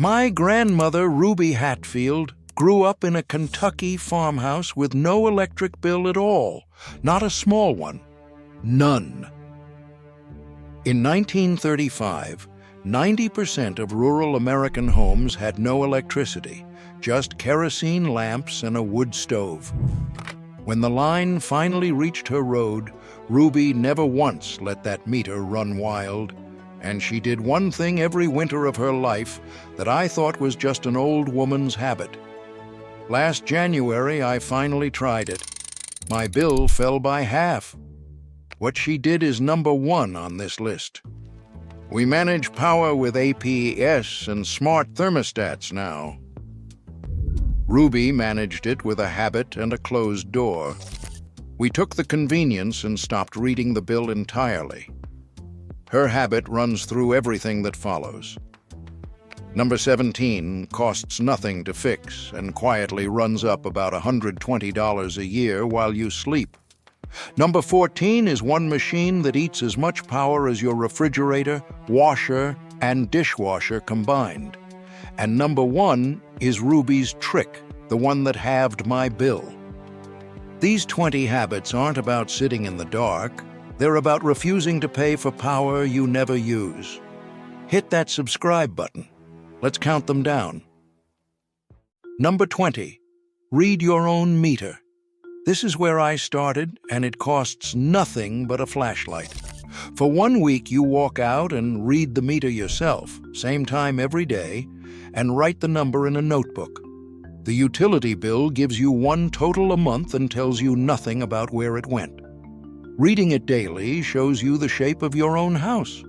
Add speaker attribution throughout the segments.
Speaker 1: My grandmother, Ruby Hatfield, grew up in a Kentucky farmhouse with no electric bill at all, not a small one, none. In 1935, 90% of rural American homes had no electricity, just kerosene lamps and a wood stove. When the line finally reached her road, Ruby never once let that meter run wild, and she did one thing every winter of her life that I thought was just an old woman's habit. Last January, I finally tried it. My bill fell by half. What she did is number one on this list. We manage power with APS and smart thermostats now. Ruby managed it with a habit and a closed door. We took the convenience and stopped reading the bill entirely. Her habit runs through everything that follows. Number 17 costs nothing to fix and quietly runs up about $120 a year while you sleep. Number 14 is one machine that eats as much power as your refrigerator, washer, and dishwasher combined. And number 1 is Ruby's trick, the one that halved my bill. These 20 habits aren't about sitting in the dark. They're about refusing to pay for power you never use. Hit that subscribe button. Let's count them down. Number 20, read your own meter. This is where I started, and it costs nothing but a flashlight. For 1 week, you walk out and read the meter yourself, same time every day, and write the number in a notebook. The utility bill gives you one total a month and tells you nothing about where it went. Reading it daily shows you the shape of your own house.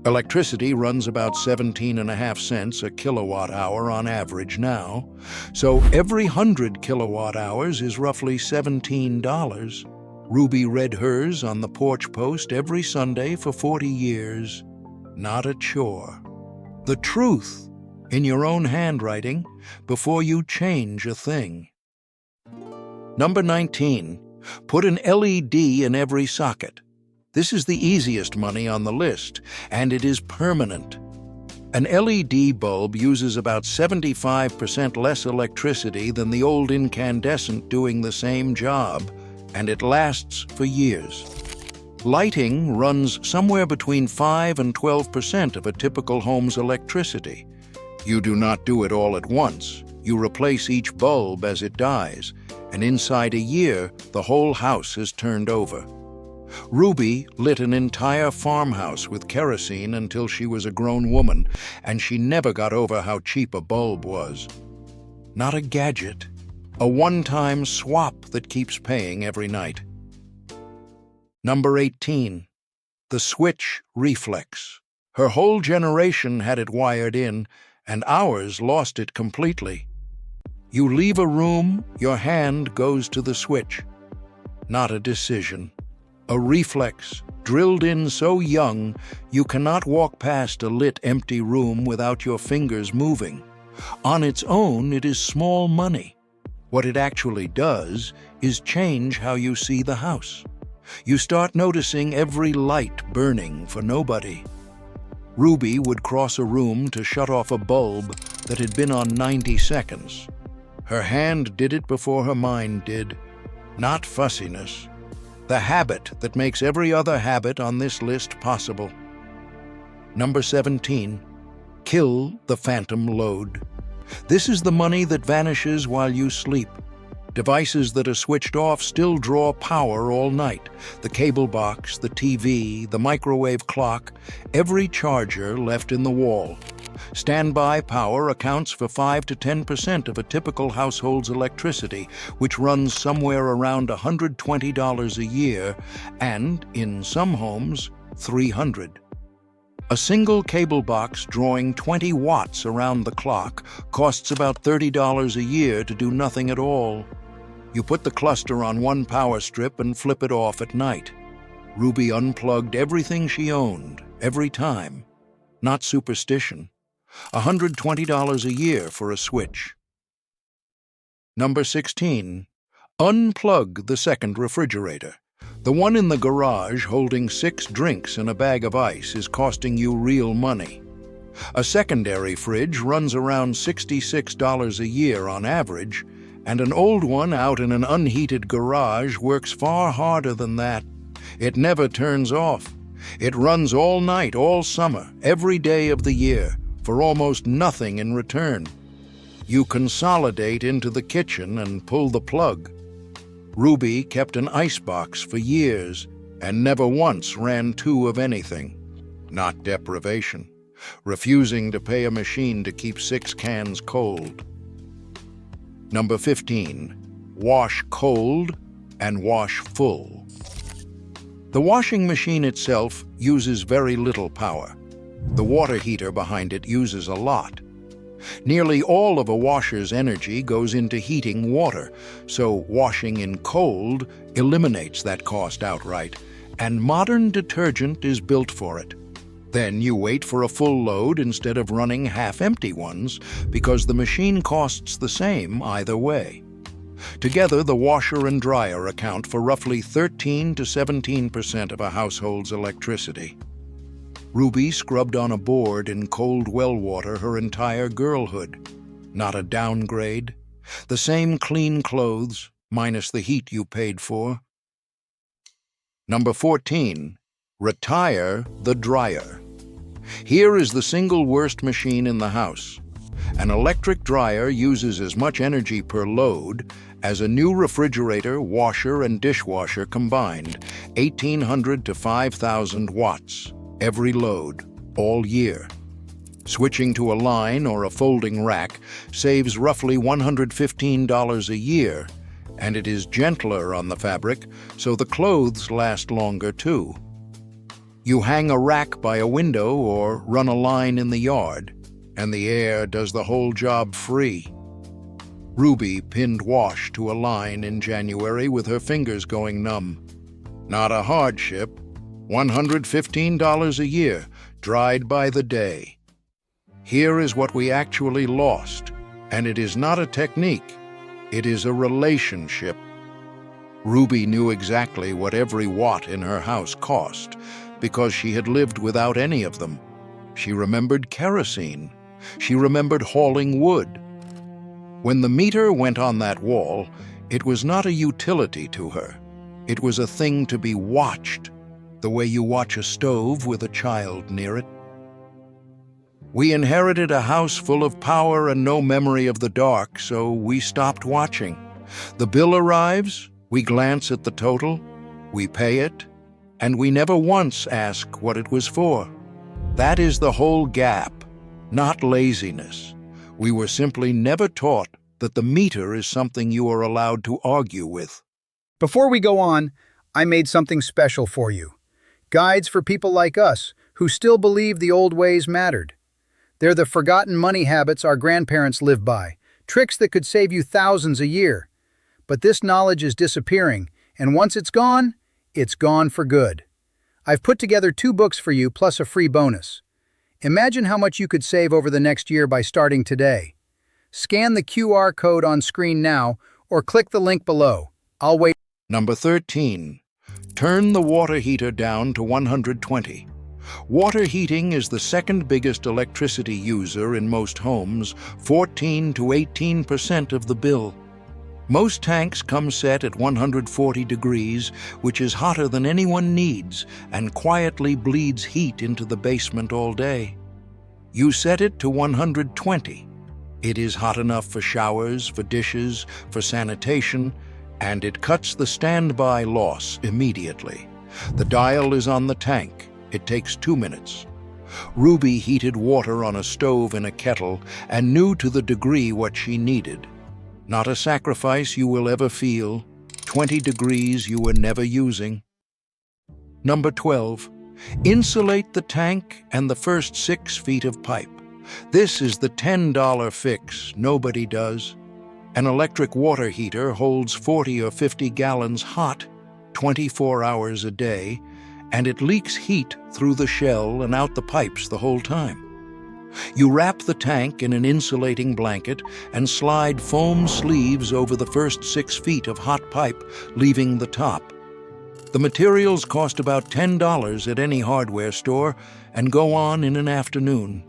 Speaker 1: Electricity runs about 17.5 cents a kilowatt hour on average now, so every 100 kilowatt hours is roughly $17. Ruby read hers on the porch post every Sunday for 40 years. Not a chore. The truth in your own handwriting before you change a thing. Number 19, put an LED in every socket. This is the easiest money on the list, and it is permanent. An LED bulb uses about 75% less electricity than the old incandescent doing the same job, and it lasts for years. Lighting runs somewhere between 5 and 12% of a typical home's electricity. You do not do it all at once. You replace each bulb as it dies, and inside a year, the whole house is turned over. Ruby lit an entire farmhouse with kerosene until she was a grown woman, and she never got over how cheap a bulb was. Not a gadget, a one-time swap that keeps paying every night. Number 18, the switch reflex. Her whole generation had it wired in, and ours lost it completely. You leave a room, your hand goes to the switch. Not a decision. A reflex, drilled in so young, you cannot walk past a lit, empty room without your fingers moving. On its own, it is small money. What it actually does is change how you see the house. You start noticing every light burning for nobody. Ruby would cross a room to shut off a bulb that had been on 90 seconds. Her hand did it before her mind did. Not fussiness. The habit that makes every other habit on this list possible. Number 17, kill the phantom load. This is the money that vanishes while you sleep. Devices that are switched off still draw power all night. The cable box, the TV, the microwave clock, every charger left in the wall. Standby power accounts for 5 to 10% of a typical household's electricity, which runs somewhere around $120 a year, and, in some homes, $300. A single cable box drawing 20 watts around the clock costs about $30 a year to do nothing at all. You put the cluster on one power strip and flip it off at night. Ruby unplugged everything she owned, every time. Not superstition. $120 a year for a switch. Number 16. Unplug the second refrigerator. The one in the garage holding 6 drinks and a bag of ice is costing you real money. A secondary fridge runs around $66 a year on average, and an old one out in an unheated garage works far harder than that. It never turns off. It runs all night, all summer, every day of the year, for almost nothing in return. You consolidate into the kitchen and pull the plug. Ruby kept an icebox for years and never once ran two of anything. Not deprivation. Refusing to pay a machine to keep 6 cans cold. Number 15. Wash cold and wash full. The washing machine itself uses very little power. The water heater behind it uses a lot. Nearly all of a washer's energy goes into heating water, so washing in cold eliminates that cost outright, and modern detergent is built for it. Then you wait for a full load instead of running half-empty ones, because the machine costs the same either way. Together, the washer and dryer account for roughly 13 to 17% of a household's electricity. Ruby scrubbed on a board in cold well water her entire girlhood. Not a downgrade. The same clean clothes, minus the heat you paid for. Number 14. Retire the dryer. Here is the single worst machine in the house. An electric dryer uses as much energy per load as a new refrigerator, washer, and dishwasher combined, 1,800 to 5,000 watts, every load, all year. Switching to a line or a folding rack saves roughly $115 a year, and it is gentler on the fabric, so the clothes last longer too. You hang a rack by a window or run a line in the yard, and the air does the whole job free. Ruby pinned wash to a line in January with her fingers going numb. Not a hardship. $115 a year, dried by the day. Here is what we actually lost, and it is not a technique, it is a relationship. Ruby knew exactly what every watt in her house cost, because she had lived without any of them. She remembered kerosene. She remembered hauling wood. When the meter went on that wall, it was not a utility to her. It was a thing to be watched, the way you watch a stove with a child near it. We inherited a house full of power and no memory of the dark, so we stopped watching. The bill arrives, we glance at the total, we pay it, and we never once ask what it was for. That is the whole gap, not laziness. We were simply never taught that the meter is something you are allowed to argue with.
Speaker 2: Before we go on, I made something special for you. Guides for people like us who still believe the old ways mattered. They're the forgotten money habits our grandparents lived by, tricks that could save you thousands a year. But this knowledge is disappearing, and once it's gone for good. I've put together 2 books for you plus a free bonus. Imagine how much you could save over the next year by starting today. Scan the QR code on screen now or click the link below. I'll wait.
Speaker 1: Number 13. Turn the water heater down to 120. Water heating is the second biggest electricity user in most homes, 14 to 18% of the bill. Most tanks come set at 140 degrees, which is hotter than anyone needs and quietly bleeds heat into the basement all day. You set it to 120. It is hot enough for showers, for dishes, for sanitation, and it cuts the standby loss immediately. The dial is on the tank. It takes 2 minutes. Ruby heated water on a stove in a kettle and knew to the degree what she needed. Not a sacrifice you will ever feel. 20 degrees you were never using. Number 12. Insulate the tank and the first 6 feet of pipe. This is the $10 fix nobody does. An electric water heater holds 40 or 50 gallons hot, 24 hours a day, and it leaks heat through the shell and out the pipes the whole time. You wrap the tank in an insulating blanket and slide foam sleeves over the first 6 feet of hot pipe, leaving the top. The materials cost about $10 at any hardware store and go on in an afternoon.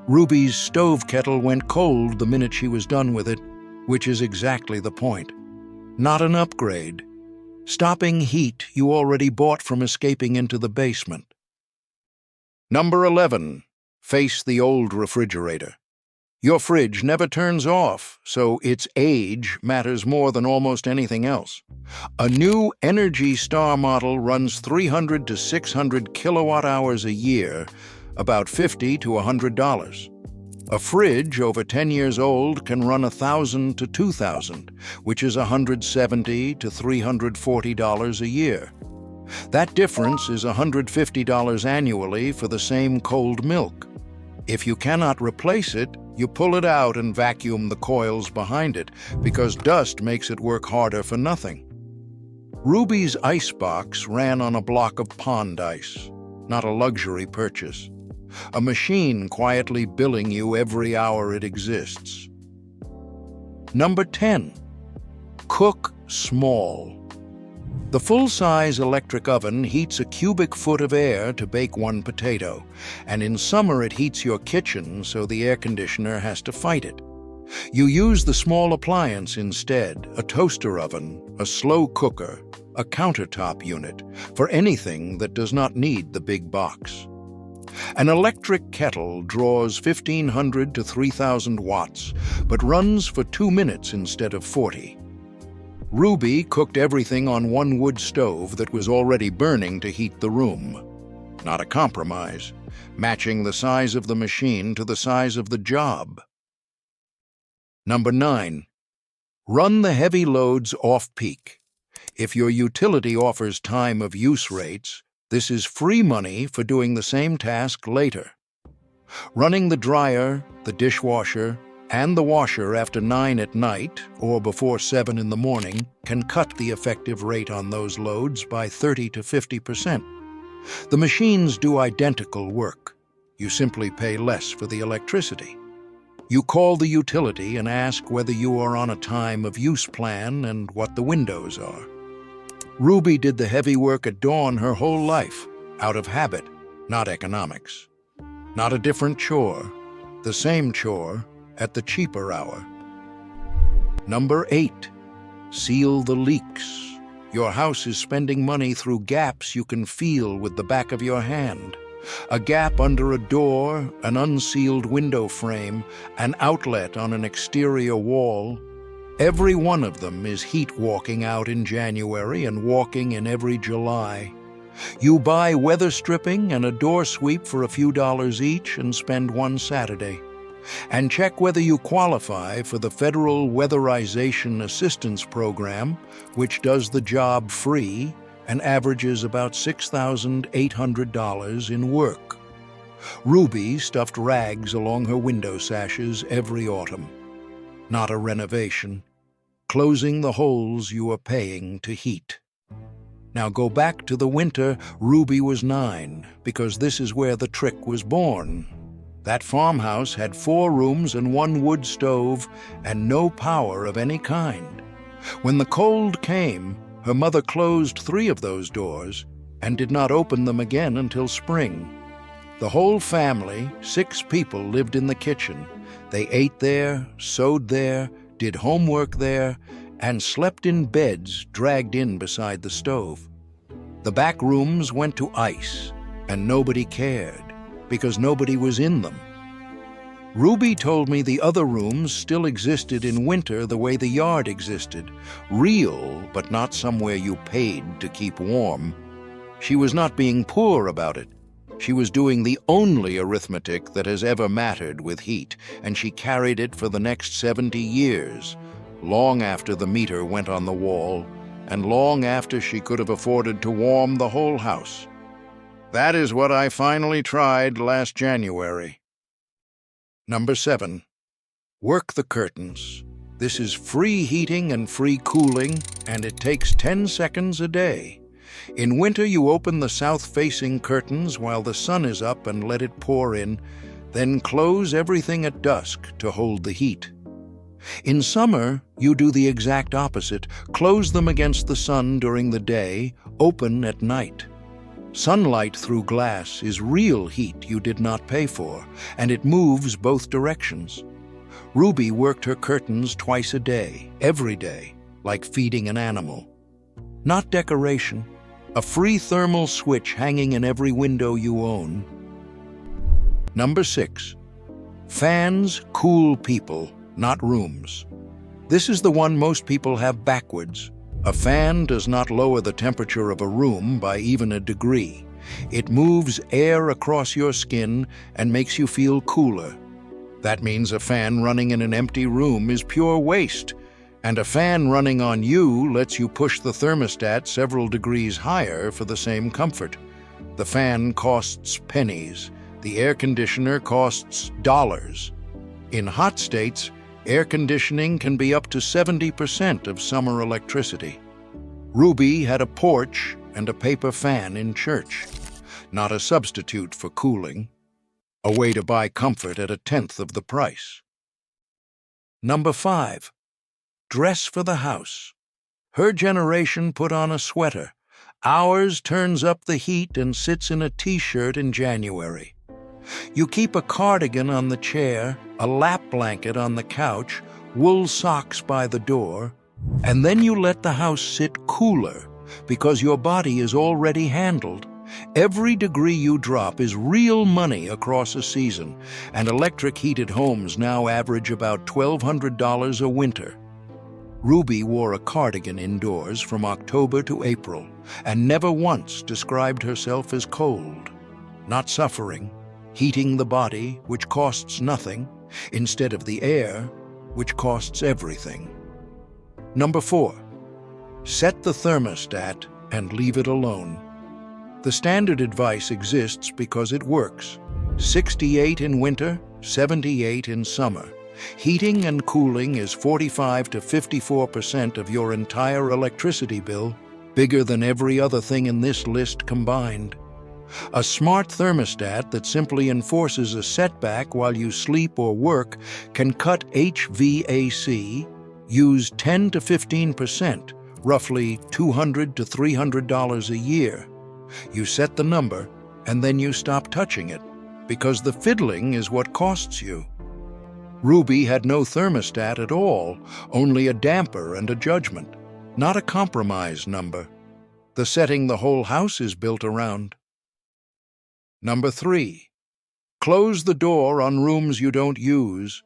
Speaker 1: Ruby's stove kettle went cold the minute she was done with it, which is exactly the point. Not an upgrade. Stopping heat you already bought from escaping into the basement. Number 11. Face the old refrigerator. Your fridge never turns off, so its age matters more than almost anything else. A new Energy Star model runs 300 to 600 kilowatt hours a year, about $50 to $100. A fridge over 10 years old can run $1,000 to $2,000, which is $170 to $340 a year. That difference is $150 annually for the same cold milk. If you cannot replace it, you pull it out and vacuum the coils behind it, because dust makes it work harder for nothing. Ruby's icebox ran on a block of pond ice, not a luxury purchase. A machine quietly billing you every hour it exists. Number 10. Cook small. The full-size electric oven heats a cubic foot of air to bake one potato, and in summer it heats your kitchen so the air conditioner has to fight it. You use the small appliance instead, a toaster oven, a slow cooker, a countertop unit, for anything that does not need the big box. An electric kettle draws 1,500 to 3,000 watts, but runs for 2 minutes instead of 40. Ruby cooked everything on one wood stove that was already burning to heat the room. Not a compromise, matching the size of the machine to the size of the job. Number 9. Run the heavy loads off-peak. If your utility offers time of use rates, this is free money for doing the same task later. Running the dryer, the dishwasher, and the washer after 9 at night or before 7 in the morning can cut the effective rate on those loads by 30 to 50%. The machines do identical work. You simply pay less for the electricity. You call the utility and ask whether you are on a time of use plan and what the windows are. Ruby did the heavy work at dawn her whole life, out of habit, not economics. Not a different chore, the same chore, at the cheaper hour. Number 8. Seal the leaks. Your house is spending money through gaps you can feel with the back of your hand. A gap under a door, an unsealed window frame, an outlet on an exterior wall. Every one of them is heat walking out in January and walking in every July. You buy weather stripping and a door sweep for a few dollars each and spend one Saturday. And check whether you qualify for the Federal Weatherization Assistance Program, which does the job free and averages about $6,800 in work. Ruby stuffed rags along her window sashes every autumn. Not a renovation. Closing the holes you are paying to heat. Now go back to the winter Ruby was 9, because this is where the trick was born. That farmhouse had 4 rooms and 1 wood stove and no power of any kind. When the cold came, her mother closed 3 of those doors and did not open them again until spring. The whole family, 6 people, lived in the kitchen. They ate there, sewed there, did homework there, and slept in beds dragged in beside the stove. The back rooms went to ice, and nobody cared, because nobody was in them. Ruby told me the other rooms still existed in winter the way the yard existed, real, but not somewhere you paid to keep warm. She was not being poor about it. She was doing the only arithmetic that has ever mattered with heat, and she carried it for the next 70 years, long after the meter went on the wall, and long after she could have afforded to warm the whole house. That is what I finally tried last January. Number 7. Work the curtains. This is free heating and free cooling, and it takes 10 seconds a day. In winter, you open the south-facing curtains while the sun is up and let it pour in, then close everything at dusk to hold the heat. In summer, you do the exact opposite. Close them against the sun during the day, open at night. Sunlight through glass is real heat you did not pay for, and it moves both directions. Ruby worked her curtains twice a day, every day, like feeding an animal. Not decoration, a free thermal switch hanging in every window you own. Number 6. Fans cool people, not rooms. This is the one most people have backwards. A fan does not lower the temperature of a room by even a degree. It moves air across your skin and makes you feel cooler. That means a fan running in an empty room is pure waste, and a fan running on you lets you push the thermostat several degrees higher for the same comfort. The fan costs pennies. The air conditioner costs dollars. In hot states, air conditioning can be up to 70% of summer electricity. Ruby had a porch and a paper fan in church. Not a substitute for cooling. A way to buy comfort at 1/10 of the price. Number 5. Dress for the house. Her generation put on a sweater. Ours turns up the heat and sits in a t-shirt in January. You keep a cardigan on the chair, a lap blanket on the couch, wool socks by the door, and then you let the house sit cooler because your body is already handled. Every degree you drop is real money across a season, and electric heated homes now average about $1,200 a winter. Ruby wore a cardigan indoors from October to April and never once described herself as cold. Not suffering, heating the body, which costs nothing, instead of the air, which costs everything. Number 4. Set the thermostat and leave it alone. The standard advice exists because it works. 68 in winter, 78 in summer. Heating and cooling is 45 to 54% of your entire electricity bill, bigger than every other thing in this list combined. A smart thermostat that simply enforces a setback while you sleep or work can cut HVAC, use 10 to 15%, roughly $200 to $300 a year. You set the number, and then you stop touching it, because the fiddling is what costs you. Ruby had no thermostat at all, only a damper and a judgment, not a compromise number. The setting the whole house is built around. Number 3. Close the door on rooms you don't use.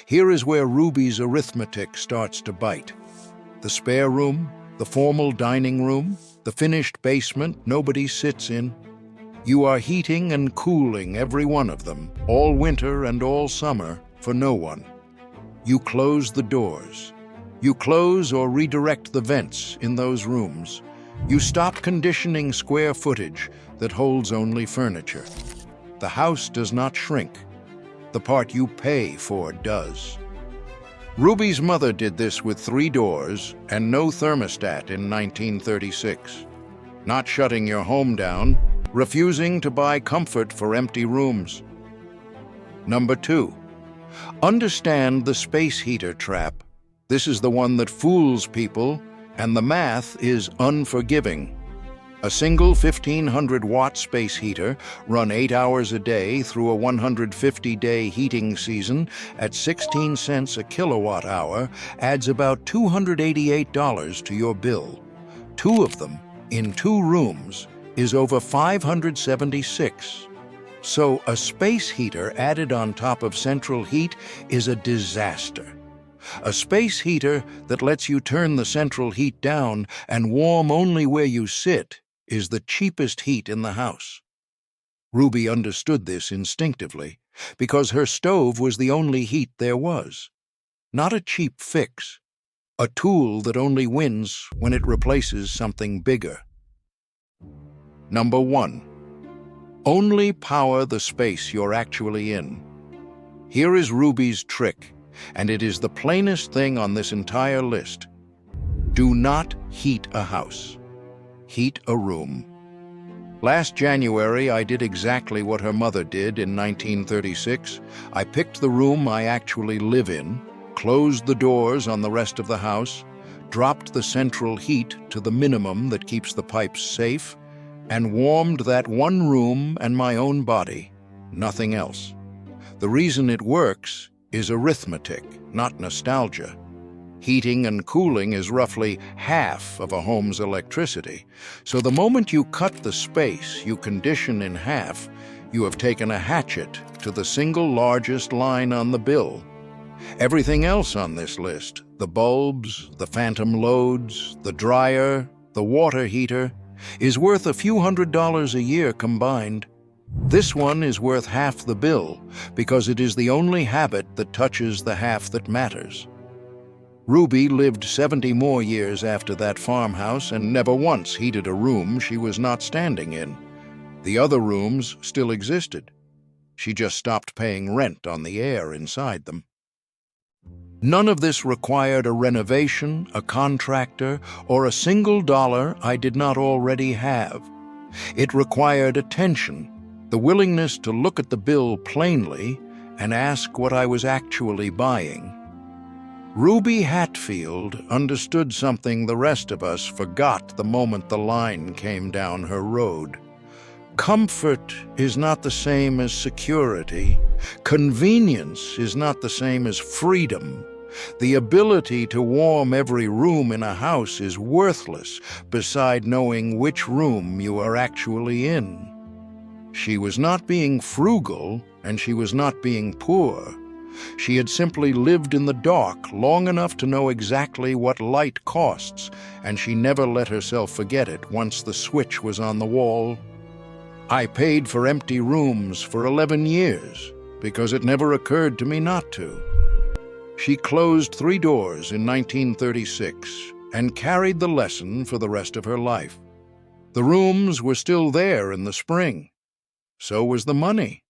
Speaker 1: Here is where Ruby's arithmetic starts to bite. The spare room, the formal dining room, the finished basement nobody sits in. You are heating and cooling every one of them, all winter and all summer, for no one. You close the doors. You close or redirect the vents in those rooms. You stop conditioning square footage that holds only furniture. The house does not shrink. The part you pay for does. Ruby's mother did this with 3 doors and no thermostat in 1936. Not shutting your home down, refusing to buy comfort for empty rooms. Number 2. Understand the space heater trap. This is the one that fools people, and the math is unforgiving. A single 1,500-watt space heater, run 8 hours a day through a 150-day heating season at 16 cents a kilowatt hour, adds about $288 to your bill. 2 of them, in 2 rooms, is over $576. So a space heater added on top of central heat is a disaster. A space heater that lets you turn the central heat down and warm only where you sit is the cheapest heat in the house. Ruby understood this instinctively because her stove was the only heat there was. Not a cheap fix, a tool that only wins when it replaces something bigger. Number 1. Only power the space you're actually in. Here is Ruby's trick, and it is the plainest thing on this entire list. Do not heat a house. Heat a room. Last January, I did exactly what her mother did in 1936. I picked the room I actually live in, closed the doors on the rest of the house, dropped the central heat to the minimum that keeps the pipes safe, and warmed that one room and my own body, nothing else. The reason it works is arithmetic, not nostalgia. Heating and cooling is roughly half of a home's electricity, so the moment you cut the space you condition in half, you have taken a hatchet to the single largest line on the bill. Everything else on this list, the bulbs, the phantom loads, the dryer, the water heater, is worth a few $100s a year combined. This one is worth half the bill because it is the only habit that touches the half that matters. Ruby lived 70 more years after that farmhouse and never once heated a room she was not standing in. The other rooms still existed. She just stopped paying rent on the air inside them. None of this required a renovation, a contractor, or a single dollar I did not already have. It required attention, the willingness to look at the bill plainly and ask what I was actually buying. Ruby Hatfield understood something the rest of us forgot the moment the line came down her road. Comfort is not the same as security. Convenience is not the same as freedom. The ability to warm every room in a house is worthless beside knowing which room you are actually in. She was not being frugal, and she was not being poor. She had simply lived in the dark long enough to know exactly what light costs, and she never let herself forget it once the switch was on the wall. I paid for empty rooms for 11 years because it never occurred to me not to. She closed 3 doors in 1936 and carried the lesson for the rest of her life. The rooms were still there in the spring. So was the money.